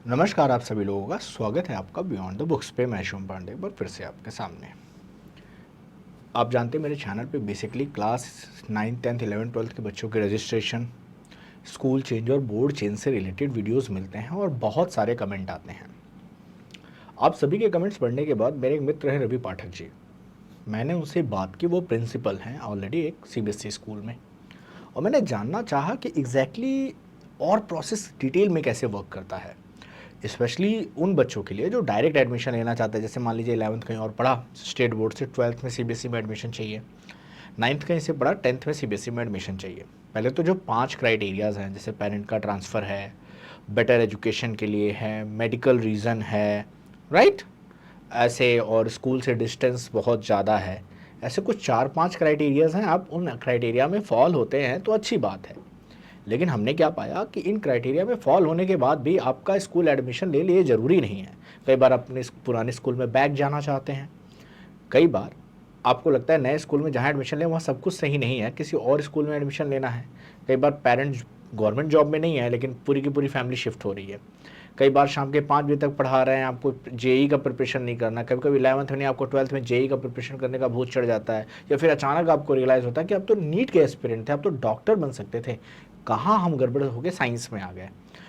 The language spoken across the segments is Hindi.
नमस्कार, आप सभी लोगों का स्वागत है आपका बियॉन्ड द बुक्स पे। मैं शुभम पांडे पर फिर से आपके सामने। आप जानते हैं मेरे चैनल पे बेसिकली क्लास 9, 10, 11, 12 के बच्चों के रजिस्ट्रेशन, स्कूल चेंज और बोर्ड चेंज से रिलेटेड वीडियोस मिलते हैं और बहुत सारे कमेंट आते हैं। आप सभी के कमेंट्स पढ़ने के बाद मेरे एक मित्र हैं रवि पाठक जी, मैंने उनसे बात की। वो प्रिंसिपल हैं ऑलरेडी एक सीबीएसई स्कूल में, और मैंने जानना चाहा कि एग्जैक्टली और प्रोसेस डिटेल में कैसे वर्क करता है, स्पेशली उन बच्चों के लिए जो डायरेक्ट एडमिशन लेना चाहते हैं। जैसे मान लीजिए 11th कहीं और पढ़ा स्टेट बोर्ड से, 12th में सीबीएसई में एडमिशन चाहिए, 9th कहीं से पढ़ा 10th में सीबीएसई में एडमिशन चाहिए। पहले तो जो 5 क्राइटेरियाज़ हैं, जैसे पेरेंट का ट्रांसफ़र है, बेटर एजुकेशन के लिए है, मेडिकल रीज़न है, राइट, ऐसे, और स्कूल से डिस्टेंस बहुत ज़्यादा है, ऐसे कुछ 4-5 क्राइटेरियाज़ हैं। आप उन क्राइटेरिया में फॉल होते हैं तो अच्छी बात है। लेकिन हमने क्या पाया कि इन क्राइटेरिया में फॉल होने के बाद भी आपका स्कूल एडमिशन ले लिए ज़रूरी नहीं है। कई बार अपने पुराने स्कूल में बैक जाना चाहते हैं, कई बार आपको लगता है नए स्कूल में जहाँ एडमिशन लें वहाँ सब कुछ सही नहीं है, किसी और स्कूल में एडमिशन लेना है। कई बार पेरेंट्स गवर्नमेंट जॉब में नहीं है लेकिन पूरी की पूरी फैमिली शिफ्ट हो रही है। कई बार शाम के 5 बजे तक पढ़ा रहे हैं, आपको जेई का प्रिपरेशन नहीं करना। कभी कभी 11th में नहीं, आपको 12th में जेई का प्रिपरेशन करने का भूत चढ़ जाता है, या फिर अचानक आपको रियलाइज़ होता है कि आप तो नीट के एस्पिरेंट थे, आप तो डॉक्टर बन सकते थे, कहाँ हम गड़बड़ होकर साइंस में आ गए।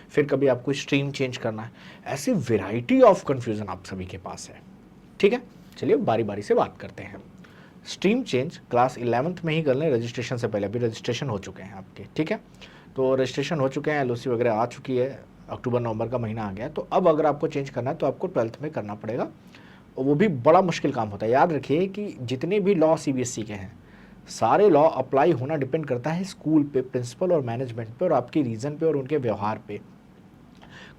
फिर कभी आपको स्ट्रीम चेंज करना है। ऐसी वेराइटी ऑफ कन्फ्यूज़न आप सभी के पास है। ठीक है, चलिए बारी बारी से बात करते हैं। स्ट्रीम चेंज क्लास 11th में ही कर लें रजिस्ट्रेशन से पहले। अभी रजिस्ट्रेशन हो चुके हैं आपके, ठीक है, तो रजिस्ट्रेशन हो चुके हैं, एलओसी वगैरह आ चुकी है, अक्टूबर नवंबर का महीना आ गया। तो अब अगर आपको चेंज करना है तो आपको 12th में करना पड़ेगा, और वो भी बड़ा मुश्किल काम होता है। याद रखिए कि जितने भी लॉ सीबीएसई के हैं, सारे लॉ अप्लाई होना डिपेंड करता है स्कूल पे, प्रिंसिपल और मैनेजमेंट पे, और आपकी रीज़न पे और उनके व्यवहार पे।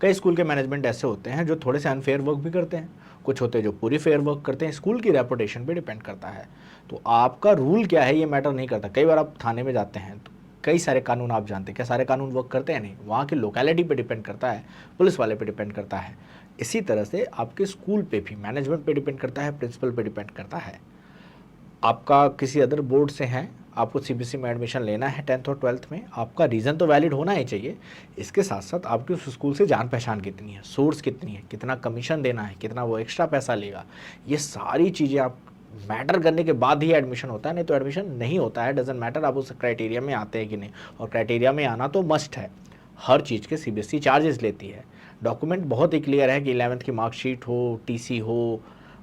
कई स्कूल के मैनेजमेंट ऐसे होते हैं जो थोड़े से अनफेयर वर्क भी करते हैं, कुछ होते हैं जो पूरी फेयर वर्क करते हैं। स्कूल की रेपुटेशन पे डिपेंड करता है। तो आपका रूल क्या है ये मैटर नहीं करता। कई बार आप थाने में जाते हैं तो कई सारे कानून आप जानते हैं, क्या सारे कानून वर्क करते हैं? नहीं, वहाँ की लोकेलिटी पे डिपेंड करता है, पुलिस वाले पे डिपेंड करता है। इसी तरह से आपके स्कूल पे भी मैनेजमेंट पे डिपेंड करता है, प्रिंसिपल पे डिपेंड करता है। आपका किसी अदर बोर्ड से हैं, आपको सीबीएसई में एडमिशन लेना है 10th और 12th में, आपका रीज़न तो वैलिड होना ही चाहिए। इसके साथ साथ आपकी उस स्कूल से जान पहचान कितनी है, सोर्स कितनी है, कितना कमीशन देना है, कितना वो एक्स्ट्रा पैसा लेगा, ये सारी चीज़ें आप मैटर करने के बाद ही एडमिशन होता है, नहीं तो एडमिशन नहीं होता है। डजेंट मैटर आप उस क्राइटेरिया में आते हैं कि नहीं, और क्राइटेरिया में आना तो मस्ट है। हर चीज़ के सीबीएसई चार्जेस लेती है। डॉक्यूमेंट बहुत ही क्लियर है कि 11th की मार्कशीट हो, टीसी हो,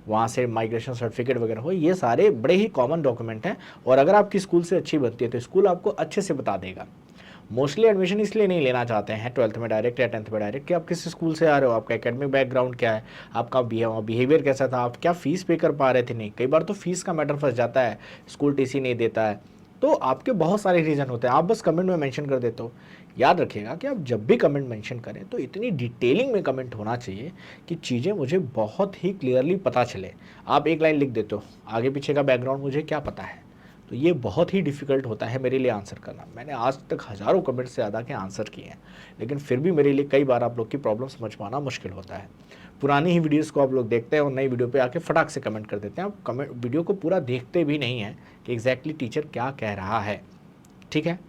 वहाँ से माइग्रेशन सर्टिफिकेट वगैरह हो, ये सारे बड़े ही कॉमन डॉक्यूमेंट हैं। और अगर आपकी स्कूल से अच्छी बनती है तो स्कूल आपको अच्छे से बता देगा। मोस्टली एडमिशन इसलिए नहीं लेना चाहते हैं 12th में डायरेक्ट या 10th में डायरेक्ट कि आप किस स्कूल से आ रहे हो, आपका एकेडमिक बैकग्राउंड क्या है, आपका बिहेवियर कैसा था, आप क्या फ़ीस पे कर पा रहे थे। नहीं, कई बार तो फीस का मैटर फंस जाता है, स्कूल टीसी नहीं देता है। तो आपके बहुत सारे रीज़न होते हैं, आप बस कमेंट में मेंशन कर देते हो। याद रखिएगा कि आप जब भी कमेंट मेंशन करें तो इतनी डिटेलिंग में कमेंट होना चाहिए कि चीज़ें मुझे बहुत ही क्लियरली पता चले। आप एक लाइन लिख देते हो, आगे पीछे का बैकग्राउंड मुझे क्या पता है, तो ये बहुत ही डिफ़िकल्ट होता है मेरे लिए आंसर करना। मैंने आज तक हज़ारों कमेंट से ज़्यादा के आंसर किए हैं, लेकिन फिर भी मेरे लिए कई बार आप लोग की प्रॉब्लम समझ पाना मुश्किल होता है। पुरानी ही वीडियोस को आप लोग देखते हैं और नई वीडियो पे आके फटाक से कमेंट कर देते हैं। आप कमेंट वीडियो को पूरा देखते भी नहीं हैं कि एग्जैक्टली टीचर क्या कह रहा है। ठीक है,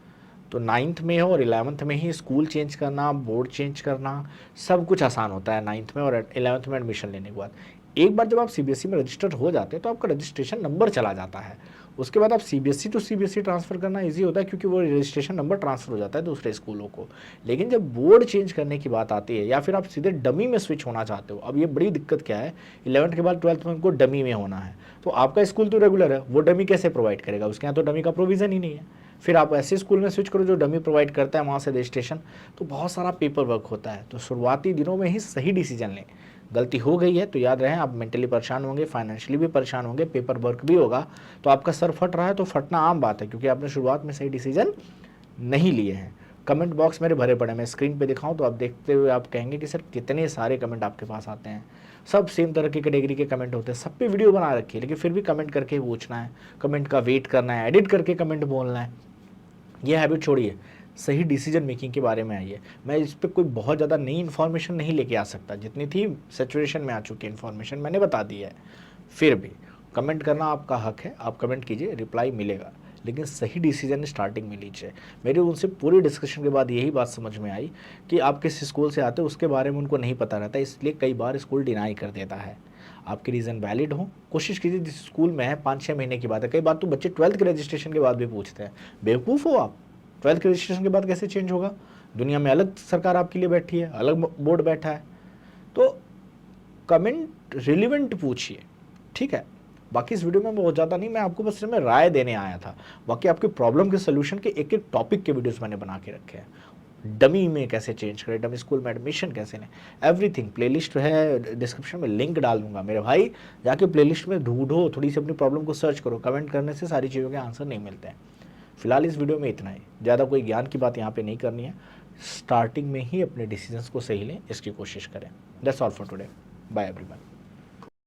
तो 9th में हो और 11th में ही स्कूल चेंज करना, बोर्ड चेंज करना, सब कुछ आसान होता है 9th में और 11th में एडमिशन लेने के बाद। एक बार जब आप सीबीएसई में रजिस्टर्ड हो जाते हैं तो आपका रजिस्ट्रेशन नंबर चला जाता है। उसके बाद आप सीबीएसई टू सीबीएसई ट्रांसफ़र करना इजी होता है, क्योंकि वो रजिस्ट्रेशन नंबर ट्रांसफ़र हो जाता है दूसरे स्कूलों को। लेकिन जब बोर्ड चेंज करने की बात आती है या फिर आप सीधे डमी में स्विच होना चाहते हो, अब ये बड़ी दिक्कत क्या है, 11th के बाद 12th में उनको डमी में होना है। तो आपका स्कूल तो रेगुलर है, वो डमी कैसे प्रोवाइड करेगा? उसके यहाँ तो डमी का प्रोविज़न ही नहीं है। फिर आप ऐसे स्कूल में स्विच करो जो डमी प्रोवाइड करता है, वहाँ से रजिस्ट्रेशन, तो बहुत सारा पेपर वर्क होता है। तो शुरुआती दिनों में ही सही डिसीजन लें। गलती हो गई है तो याद रहे आप मेंटली परेशान होंगे, फाइनेंशियली भी परेशान होंगे, पेपर वर्क भी होगा, तो आपका सर फट रहा है तो फटना आम बात है, क्योंकि आपने शुरुआत में सही डिसीजन नहीं लिए हैं। कमेंट बॉक्स मेरे भरे पड़े, मैं स्क्रीन पे दिखाऊं तो आप देखते हुए आप कहेंगे कि सर कितने सारे कमेंट आपके पास आते हैं। सब सेम तरह की कैटेगरी के कमेंट होते हैं, सब पे वीडियो बना रखी है, लेकिन फिर भी कमेंट करके पूछना है, कमेंट का वेट करना है, एडिट करके कमेंट बोलना है। ये हैबिट छोड़िए, सही डिसीजन मेकिंग के बारे में आइए। मैं इस पर कोई बहुत ज़्यादा नई इन्फॉर्मेशन नहीं लेके आ सकता, जितनी थी सेचुरेशन में आ चुकी इन्फॉर्मेशन मैंने बता दी है। फिर भी कमेंट करना आपका हक है, आप कमेंट कीजिए, रिप्लाई मिलेगा। लेकिन सही डिसीजन स्टार्टिंग में लीजिए। मेरी उनसे पूरी डिस्कशन के बाद यही बात समझ में आई कि आप किस स्कूल से आते हो उसके बारे में उनको नहीं पता रहता, इसलिए कई बार स्कूल डिनाई कर देता है। आपके रीज़न वैलिड हो, कोशिश कीजिए जिस स्कूल में है 5-6 महीने की बात है। कई बार तो बच्चे 12th के रजिस्ट्रेशन के बाद भी पूछते हैं, बेवकूफ़ हो आप, 12th के रजिस्ट्रेशन के बाद कैसे चेंज होगा? दुनिया में अलग सरकार आपके लिए बैठी है, अलग बोर्ड बैठा है। तो कमेंट रिलेवेंट पूछिए, ठीक है। बाकी इस वीडियो में बहुत ज़्यादा नहीं, मैं आपको बस मैं राय देने आया था। बाकी आपके प्रॉब्लम के सोल्यूशन के एक एक टॉपिक के वीडियोस मैंने बना के रखे हैं। डमी में कैसे चेंज करें, डमी स्कूल में एडमिशन कैसे लें, एवरीथिंग। प्लेलिस्ट है डिस्क्रिप्शन में, लिंक डाल दूंगा मेरे भाई, जाके प्लेलिस्ट में ढूंढो, थोड़ी सी अपनी प्रॉब्लम को सर्च करो। कमेंट करने से सारी चीज़ों के आंसर नहीं मिलते हैं। फिलहाल इस वीडियो में इतना ही, ज़्यादा कोई ज्ञान की बात यहाँ पे नहीं करनी है। स्टार्टिंग में ही अपने डिसीजंस को सही लें, इसकी कोशिश करें। That's all for today, bye everyone.